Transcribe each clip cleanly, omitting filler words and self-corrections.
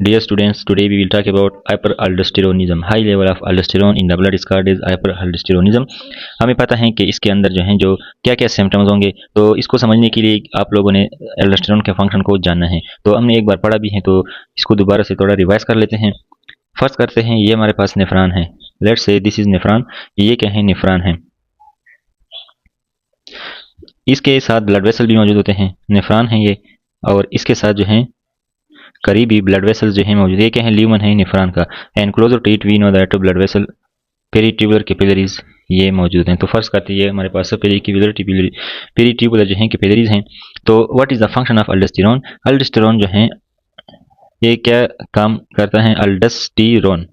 Dear students, today we will talk about hyperaldosteronism. High level of aldosterone in the blood is called as hyperaldosteronism. हमें पता है कि इसके अंदर जो है जो क्या क्या सिम्टम्स होंगे, तो इसको समझने के लिए आप लोगों ने एल्डोस्टेरोन के फंक्शन को जानना है। तो हमने एक बार पढ़ा भी है, तो इसको दोबारा से थोड़ा रिवाइज कर लेते हैं। फर्स्ट करते हैं, ये हमारे पास नेफ्रॉन है। Let's say this is nephron. ये क्या है? नेफ्रॉन है। इसके साथ ब्लड वेसल भी मौजूद होते हैं। नेफ्रॉन है ये, और इसके साथ जो है करीबी ब्लड वेसल्स जो है मौजूद है। ये क्या है? ल्यूमन है नेफ्रॉन का। And closer to it we know that blood vessel peritubular capillaries ये मौजूद हैं। तो फर्स्ट करते हैं हमारे पास पेरीट्यूबुलर जो है कैपिलरीज हैं। तो what is the function of अल्डोस्टेरोन? अल्डोस्टेरोन जो है ये क्या काम करता है? अल्डोस्टेरोन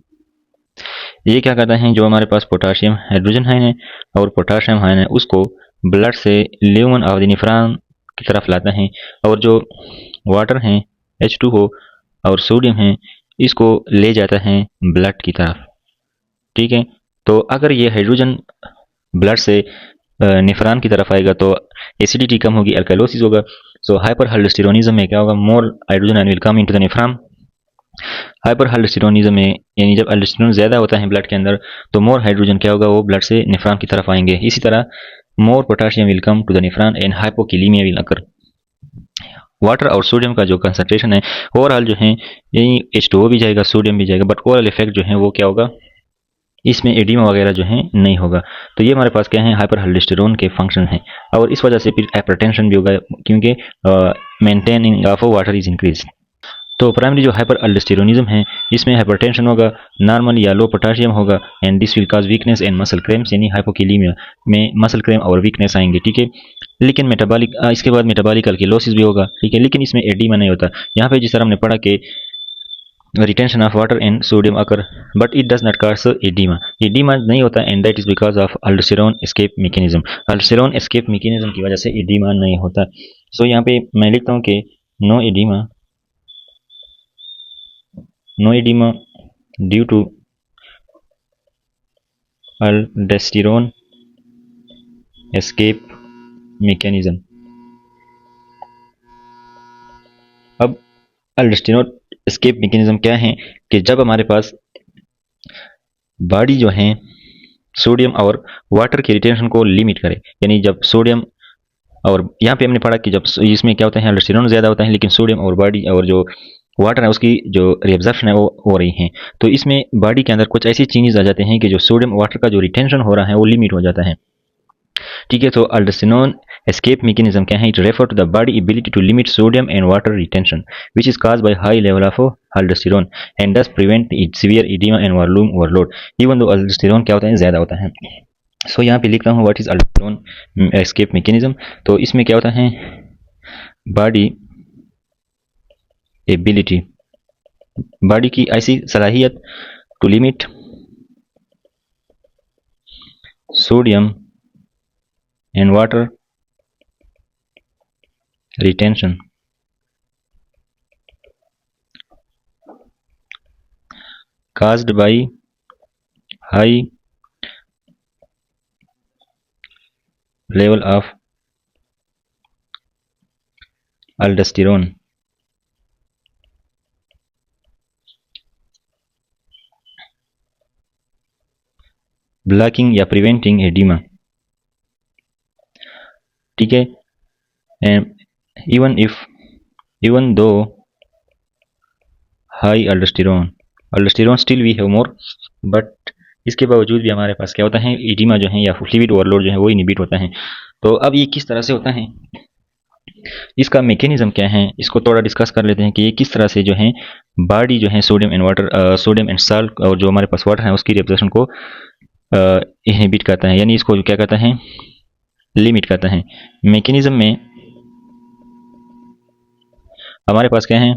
ये क्या करता है? जो हमारे पास पोटाशियम हाइड्रोजन है और पोटाशियम आयन है, उसको ब्लड से ल्यूमन ऑफ द नेफ्रॉन की तरफ लाता है, और जो वाटर है H2O और सोडियम है, इसको ले जाता है ब्लड की तरफ। ठीक है, तो अगर ये हाइड्रोजन ब्लड से नेफ्रॉन की तरफ आएगा तो एसिडिटी कम होगी, अल्कालोसिस होगा। सो हाइपरअल्डोस्टेरोनिज्म में क्या होगा? More hydrogen ion will come into the nephron. Hyperaldosteronism में यानी जब अल्डोस्टेरोन ज़्यादा होता है ब्लड के अंदर, तो मोर हाइड्रोजन क्या होगा? वो ब्लड से नेफ्रॉन की तरफ आएंगे। इसी तरह more potassium will come to the nephron and hypokalaemia will occur. Water और सोडियम का जो कंसंट्रेशन है ओवरऑल जो है यही H2O भी जाएगा, सोडियम भी जाएगा, बट ओवरऑल इफेक्ट जो है वो क्या होगा? इसमें एडिमा वगैरह जो है नहीं होगा। तो ये हमारे पास क्या है? हाइपरअल्डोस्टेरोन के फंक्शन हैं, और इस वजह से फिर हाइपरटेंशन भी होगा, क्योंकि maintaining of water is increase. तो प्राइमरी जो हाइपरअल्डोस्टेरोनिज्म है, इसमें हाइपरटेंशन होगा, नॉर्मल या लो पोटाशियम होगा, and this will cause weakness and muscle cramps, यानी हाइपोकैलेमिया में मसल क्रैम्प और वीकनेस आएंगे। ठीक है, लेकिन मेटाबॉलिक इसके बाद मेटाबॉलिक अल्कलोसिस भी होगा। ठीक है, लेकिन इसमें एडिमा नहीं होता। यहाँ पे जिस तरह हमने पढ़ा कि retention of water and sodium occur, but it does not cause oedema. Edema नहीं होता, and that is because of अल्डोस्टेरोन escape mechanism. अल्डोस्टेरोन escape mechanism की वजह से एडिमा नहीं होता। सो यहाँ पे मैं लिखता हूँ कि no edema due to aldosterone escape mechanism. अब अल्डोस्टेरोन एस्केप मैकेनिज्म क्या है? कि जब हमारे पास बॉडी जो है सोडियम और वाटर के रिटेंशन को लिमिट करे, यानी जब सोडियम और यहाँ पे हमने पढ़ा कि जब इसमें क्या होता है? अल्डोस्टेरोन ज़्यादा होता है, लेकिन सोडियम और बॉडी और जो वाटर है उसकी जो रिएब्जॉर्प्शन है वो हो रही है। तो इसमें बॉडी के अंदर कुछ ऐसी चेंजेस आ जाते हैं कि जो सोडियम वाटर का जो रिटेंशन हो रहा है वो लिमिट हो जाता है। ठीक है, तो अल्डोस्टेरोन एस्केप मैकेनिज्म क्या है? It refer to the body ability to limit sodium and water retention which is caused by high level of aldosterone and thus prevent it severe oedema and volume overload, even though aldosterone क्या होता है? ज़्यादा होता है। सो यहाँ पे लिखता हूँ व्हाट इज अल्डोस्टेरोन एस्केप मैकेनिज्म। तो इसमें क्या होता है? बॉडी एबिलिटी, बॉडी की ऐसी सलाहियत to limit sodium and water retention caused by high level of aldosterone blocking या preventing edema। ठीक है, and even though high aldosterone still we have more, but इसके बावजूद भी हमारे पास क्या होता है? एडिमा जो है या फ्लूइड ओवरलोड जो है वो इनहिबिट होता है। तो अब ये किस तरह से होता है? इसका मैकेनिज्म क्या है? इसको थोड़ा डिस्कस कर लेते हैं कि ये किस तरह से जो है बॉडी जो है sodium and water, sodium and salt और जो हमारे पास वाटर है उसकी रिएब्जॉर्प्शन को इनहिबिट करता है, यानी इसको क्या करता है? लिमिट करता है। मैकेनिज्म में हमारे पास क्या है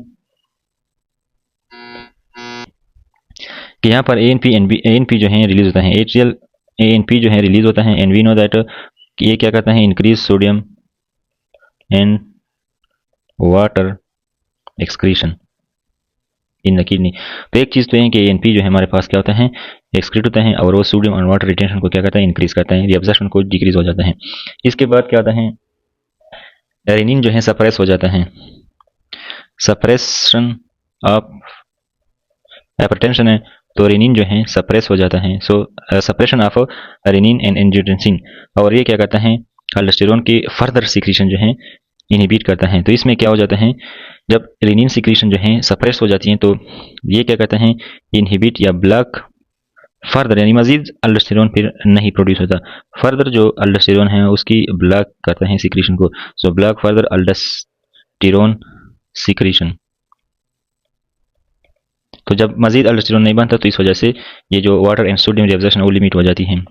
कि यहाँ पर ANP जो है रिलीज होता है, एट्रियल ANP जो है रिलीज होता है, एंड वी नो दैट ये क्या करता है? Increase sodium and water excretion in the kidney. तो एक चीज़ तो है कि ANP जो है हमारे पास क्या होता है? एक्सक्रीट होता है, और वो सोडियम और वाटर रिटेंशन को क्या करता है? इंक्रीज करता है, रिएब्जॉर्प्शन को डिक्रीज हो जाता है। इसके बाद क्या होता है? रेनिन जो है सप्रेस हो जाता है, सप्रेशन ऑफ हाइपरटेंशन है तो रेनिन जो है सप्रेस हो जाता है। So suppression of renin and angiotensin, और ये क्या करता है, अल्डोस्टेरोन की फर्दर सिक्रीशन जो है इनहिबिट करता है। तो इसमें क्या हो जाता है, जब रेनिन सिक्रीशन जो है सप्रेस हो जाती है तो ये क्या करता है, इनहिबिट या ब्लॉक फर्दर, यानी मजीद अल्डोस्टेरोन फिर नहीं प्रोड्यूस होता, फर्दर जो अल्डोस्टेरोन है उसकी ब्लॉक करता है सिक्रीशन को। So block further अल्डोस्टेरोन secretion. तो जब मजीद अल्डोस्टेरोन नहीं बनता तो इस वजह से ये जो वाटर एंड सोडियम रिएब्जॉर्प्शन वो लिमिट हो जाती है।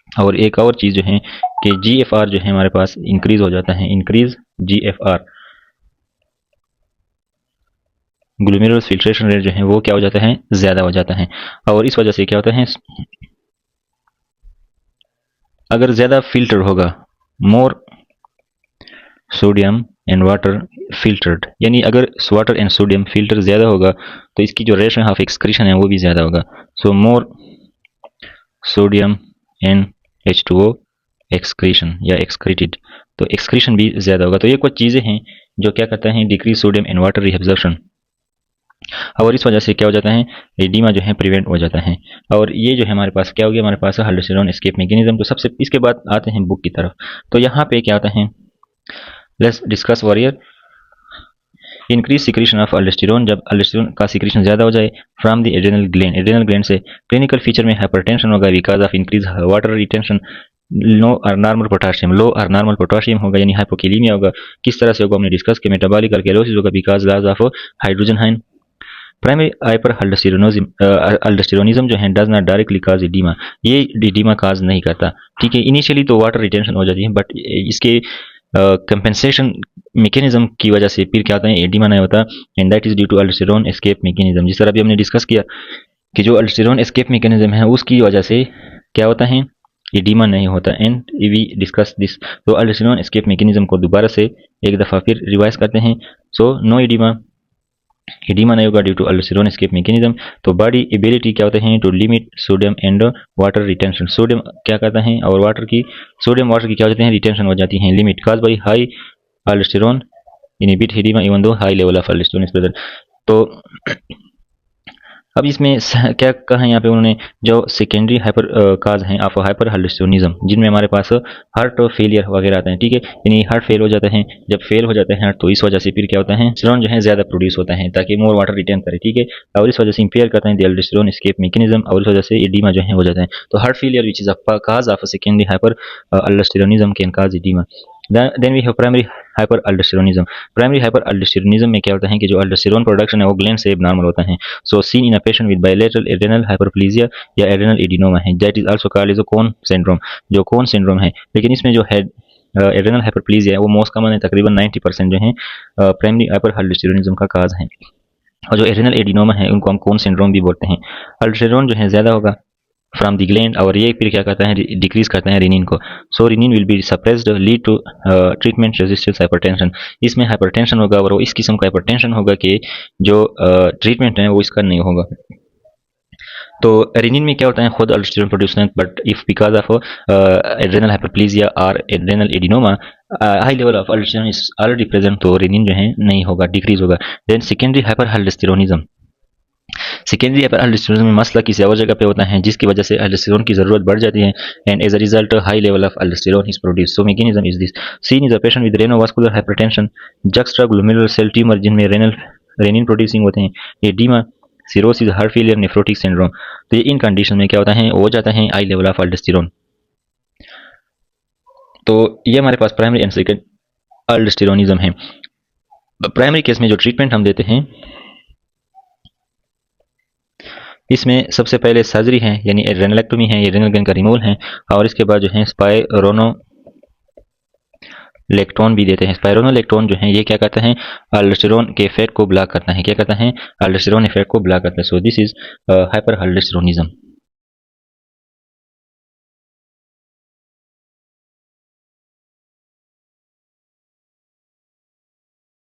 और एक और चीज़ जो है कि GFR जो है हमारे पास इंक्रीज हो जाता है, increase GFR, glomerular filtration rate जो है वो क्या हो जाता है, ज़्यादा हो जाता है। और इस वजह से क्या होता है, अगर ज़्यादा फिल्टर होगा, मोर सोडियम एंड वाटर फिल्टर्ड, यानी अगर वाटर एंड सोडियम फिल्टर ज़्यादा होगा तो इसकी जो रेशन ऑफ एक्सक्रीशन है वो भी ज़्यादा होगा। सो मोर सोडियम एंड H2O एक्सक्रीशन या एक्सक्रीटेड, तो एक्सक्रीशन भी ज़्यादा होगा। तो ये कुछ चीज़ें हैं जो क्या करता है, decrease sodium and water reabsorption, और इस वजह से क्या हो जाता है, एडिमा जो है प्रिवेंट हो जाता है। और ये जो है हमारे पास क्या हो गया, हमारे पास अल्डोस्टेरोन एस्केप मैकेनिज्म। तो सबसे इसके बाद आते हैं बुक की तरफ। तो यहाँ पे क्या आता है, let's discuss warrior increase secretion of aldosterone, जब अल्डोस्टेरोन का सिक्रीशन ज़्यादा हो जाए from the adrenal gland, adrenal gland से। क्लिनिकल फीचर में हाइपरटेंशन होगा because of increase water retention, low और नॉर्मल पोटाशियम, लो और नॉर्मल पोटाशियम होगा, यानी हाइपोकैलेमिया होगा। किस तरह से होगा हमने डिस्कस किया, मेटाबॉलिक अल्कैलोसिस होगा because loss of hydrogen ion. Primary hyperaldosteronism जो है does not directly cause oedema, ये एडिमा काज नहीं करता, ठीक है। इनिशियली तो वाटर रिटेंशन हो जाती है, बट इसके कंपेंसेशन मैकेनिज्म की वजह से फिर क्या होता है, एडिमा नहीं होता, and that is due to aldosterone escape mechanism. जिस तरह अभी हमने डिस्कस किया कि जो अल्डोस्टेरोन एस्केप मैकेनिज्म है उसकी वजह से क्या होता है, एडिमा नहीं होता, एंड वी डिस्कस दिस। तो अल्डोस्टेरोन एस्केप मैकेनिज्म को दोबारा से एक दफ़ा फिर रिवाइज करते हैं। सो नो एडिमा, एडिमा नहीं होगा due to aldosterone escape mechanism. तो बॉडी एबिलिटी क्या होते हैं, to limit sodium and water retention, sodium क्या करता है और वाटर की, सोडियम वाटर की क्या हो जाती है, रिटेंशन हो जाती है, limit cause by high अल्डोस्टेरोन inhibit oedema even though high level of aldosterone is present. तो अब इसमें क्या कहा है यहाँ पे उन्होंने, जो सेकेंडरी हाइपर काज हैं ऑफ हाइपर अल्डोस्टेरोनिज्म, जिनमें हमारे पास हार्ट फेलियर वगैरह आते हैं, ठीक है, यानी हार्ट फेल हो जाता है। जब फेल हो जाते हैं तो इस वजह से फिर क्या होता है, अल्डोस्टेरोन जो है ज़्यादा प्रोड्यूस होता है ताकि मोर वाटर रिटेन करे, ठीक है, और इस वजह से इंपेयर करता है द अल्डोस्टेरोन एस्केप मैकेनिज्म, और इस वजह से एडिमा जो है हो जाता है। तो heart failure which is a cause of secondary hyperaldosteronism can cause oedema. Then we have primary hyperaldosteronism. Primary hyperaldosteronism में क्या होता है कि जो अल्डोस्टेरोन प्रोडक्शन है वो ग्लैंड से एबनॉर्मल होता है। So seen in a patient with bilateral adrenal hyperplasia या एड्रेनल एडिनोमा है, that is also called as Conn syndrome, जो कोन सिंड्रोम है। लेकिन इसमें जो है एड्रेनल हाइपरप्लेजिया है वो मोस्ट कॉमन है, तकरीबन 90% जो है प्राइमरी हाइपर अल्डोस्टेरोनिज्म का काज है। और जो एड्रेनल एडिनोमा है उनको हम कोन सिंड्रोम भी बोलते हैं। अल्डोस्टेरोन जो है ज़्यादा होगा फ्रॉम द ग्लैंड, और ये फिर क्या करता है, डिक्रीज करता है रेनिन को। So renin will be suppressed lead to treatment resistance hypertension. इसमें हाइपरटेंशन होगा और वो इस किस्म का हाइपरटेंशन होगा कि जो ट्रीटमेंट है वो इसका नहीं होगा। तो रेनिन में क्या होता है, खुद aldosterone produce, but if because of adrenal hyperplasia और adrenal adenoma high level of aldosterone is already present, तो रेनिन जो है नहीं होगा, डिक्रीज होगा। Then secondary hyperaldosteronism, secondary hyper aldosterone में मसला किसी और जगह पे होता है जिसकी वजह से अल्डोस्टेरोन की जरूरत बढ़ जाती है, and as a result high level of aldosterone is produce. So mechanism is this, seen is a patient with renovascular hypertension, juxtaglomerular cell tumour जिनमें रेनिन प्रोड्यूसिंग होते हैं, oedema, cirrhosis, heart failure, nephrotic syndrome. तो ये इन condition में क्या होता है, हो जाता है हाई लेवल ऑफ अल्डोस्टेरोन। तो ये हमारे पास प्राइमरी एंड सेकेंड अल्डोस्टेरोनिज्म है। प्राइमरी केस में जो ट्रीटमेंट हम देते हैं इसमें सबसे पहले सर्जरी है, यानी रेनलेक्टोमी है, ये रेनल ग्लैंड का रिमूवल है, और इसके बाद जो है स्पाइरोनोलेक्टोन भी देते हैं। स्पाइरोनोलेक्टोन जो है ये क्या करता है, अल्डोस्टेरोन के इफेक्ट को ब्लॉक करता है, क्या करता है, अल्डोस्टेरोन इफेक्ट को ब्लॉक करता है। So this is hyper अल्डोस्टेरोनिज्म।